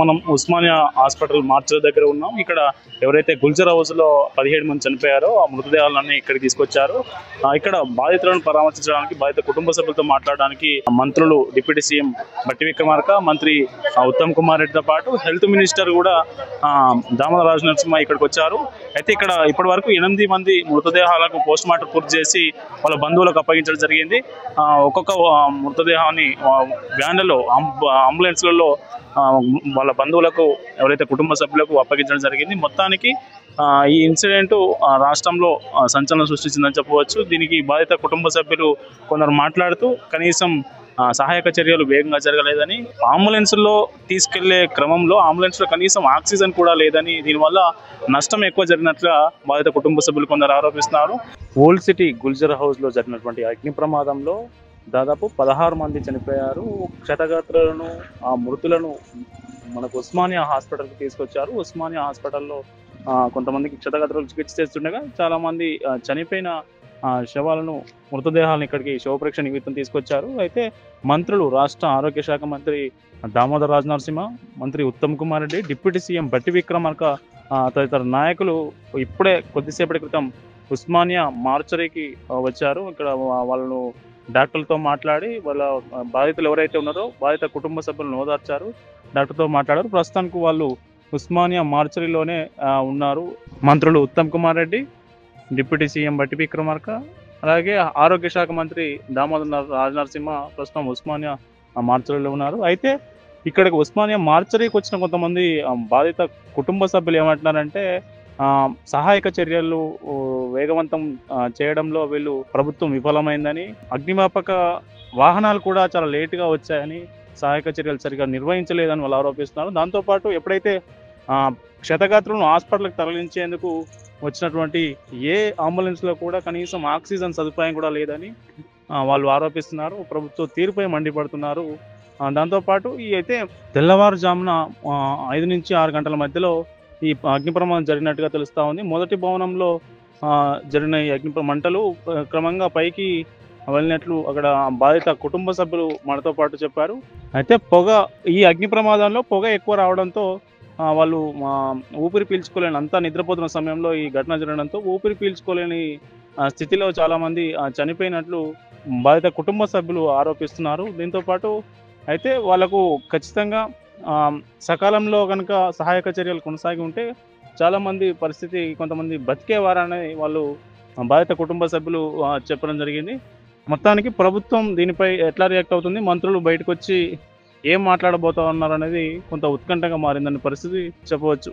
మనం ఉస్మానియా హాస్పిటల్ మార్చర్ దగ్గర ఉన్నాం. ఇక్కడ ఎవరైతే గుల్జర్ హౌస్ లో 17 మంది చనిపోయారో ఆ మృతదేహాలన్నీ ఇక్కడికి తీసుకొచ్చారు. ఇక్కడ బాధితులను పరామర్శించడానికి, బాధిత కుటుంబ సభ్యులతో మాట్లాడడానికి మంత్రులు డిప్యూటీ సీఎం బట్టి విక్రమార్క, మంత్రి ఉత్తమ్ కుమార్ రెడ్డితో పాటు హెల్త్ మినిస్టర్ కూడా దామోదర రాజనరసింహ ఇక్కడికి వచ్చారు. అయితే ఇక్కడ ఇప్పటి వరకు 8 మంది మృతదేహాలకు పోస్ట్ మార్టం పూర్తి చేసి వాళ్ళ బంధువులకు అప్పగించడం జరిగింది. ఒక్కొక్క మృతదేహాన్ని వ్యాన్లలో, అంబులెన్స్లలో వాళ్ళ బంధువులకు, ఎవరైతే కుటుంబ సభ్యులకు అప్పగించడం జరిగింది. మొత్తానికి ఈ ఇన్సిడెంట్ రాష్ట్రంలో సంచలనం సృష్టించిందని చెప్పవచ్చు. దీనికి బాధిత కుటుంబ సభ్యులు కొందరు మాట్లాడుతూ కనీసం సహాయక చర్యలు వేగంగా జరగలేదని, అంబులెన్స్లో తీసుకెళ్లే క్రమంలో అంబులెన్స్లో కనీసం ఆక్సిజన్ కూడా లేదని, దీనివల్ల నష్టం ఎక్కువ జరిగినట్లుగా బాధిత కుటుంబ సభ్యులు కొందరు ఆరోపిస్తున్నారు. ఓల్డ్ సిటీ గుల్జర్ హౌస్లో జరిగినటువంటి అగ్ని ప్రమాదంలో దాదాపు 16 మంది చనిపోయారు. క్షతగాత్రులను, ఆ మృతులను మనకు ఉస్మానియా హాస్పిటల్కి తీసుకొచ్చారు. ఉస్మానియా హాస్పిటల్లో కొంతమందికి క్షతగాత్రులు చికిత్స చేస్తుండగా చాలా మంది చనిపోయిన శవాలను, మృతదేహాలను ఇక్కడికి శవపరీక్ష నిమిత్తం తీసుకొచ్చారు. అయితే మంత్రులు, రాష్ట్ర ఆరోగ్య శాఖ మంత్రి దామోదర రాజనరసింహ, మంత్రి ఉత్తమ్ కుమార్ రెడ్డి, డిప్యూటీ సీఎం బట్టి విక్రమార్క తదితర నాయకులు ఇప్పుడే కొద్దిసేపటి క్రితం ఉస్మానియా మార్చరీకి వచ్చారు. ఇక్కడ వాళ్ళను డాక్టర్లతో మాట్లాడి వాళ్ళ బాధితులు ఎవరైతే ఉన్నారో బాధిత కుటుంబ సభ్యులను ఓదార్చారు. డాక్టర్తో మాట్లాడారు. ప్రస్తుతానికి వాళ్ళు ఉస్మానియా మార్చరీలోనే ఉన్నారు. మంత్రులు ఉత్తమ్ కుమార్ రెడ్డి, డిప్యూటీ సీఎం బట్టి విక్రమార్క, అలాగే ఆరోగ్య శాఖ మంత్రి దామోదర రాజనరసింహ ప్రస్తుతం ఉస్మానియా మార్చరీలో ఉన్నారు. అయితే ఇక్కడికి ఉస్మానియా మార్చరీకి వచ్చిన కొంతమంది బాధిత కుటుంబ సభ్యులు ఏమంటున్నారంటే సహాయక చర్యలు వేగవంతం చేయడంలో వీళ్ళు ప్రభుత్వం విఫలమైందని, అగ్నిమాపక వాహనాలు కూడా చాలా లేటుగా వచ్చాయని, సహాయక చర్యలు సరిగా నిర్వహించలేదని వాళ్ళు ఆరోపిస్తున్నారు. దాంతోపాటు ఎప్పుడైతే క్షతగాత్రులను హాస్పిటల్కి తరలించేందుకు వచ్చినటువంటి ఏ అంబులెన్స్లో కూడా కనీసం ఆక్సిజన్ సదుపాయం కూడా లేదని వాళ్ళు ఆరోపిస్తున్నారు. ప్రభుత్వ తీరుపై మండిపడుతున్నారు. దాంతోపాటు ఈ అయితే తెల్లవారుజామున 5 నుంచి 6 గంటల మధ్యలో ఈ అగ్ని ప్రమాదం జరిగినట్టుగా తెలుస్తూ ఉంది. మొదటి భవనంలో జరిగిన ఈ అగ్ని మంటలు క్రమంగా పైకి వెళ్ళినట్లు అక్కడ బాధిత కుటుంబ సభ్యులు మనతో పాటు చెప్పారు. అయితే ఈ అగ్ని ప్రమాదంలో పొగ ఎక్కువ రావడంతో వాళ్ళు ఊపిరి పీల్చుకోలేని, అంతా నిద్రపోతున్న సమయంలో ఈ ఘటన జరగడంతో ఊపిరి పీల్చుకోలేని స్థితిలో చాలామంది చనిపోయినట్లు బాధిత కుటుంబ సభ్యులు ఆరోపిస్తున్నారు. దీంతోపాటు అయితే వాళ్ళకు ఖచ్చితంగా సకాలంలో కనుక సహాయక చర్యలు కొనసాగి ఉంటే చాలామంది పరిస్థితి, కొంతమంది బతికేవారని వాళ్ళు బాధిత కుటుంబ సభ్యులు చెప్పడం జరిగింది. మొత్తానికి ప్రభుత్వం దీనిపై ఎట్లా రియాక్ట్ అవుతుంది, మంత్రులు బయటకు వచ్చి ఏం మాట్లాడబోతా ఉన్నారు అనేది కొంత ఉత్కంఠగా మారిందనే పరిస్థితి చెప్పవచ్చు.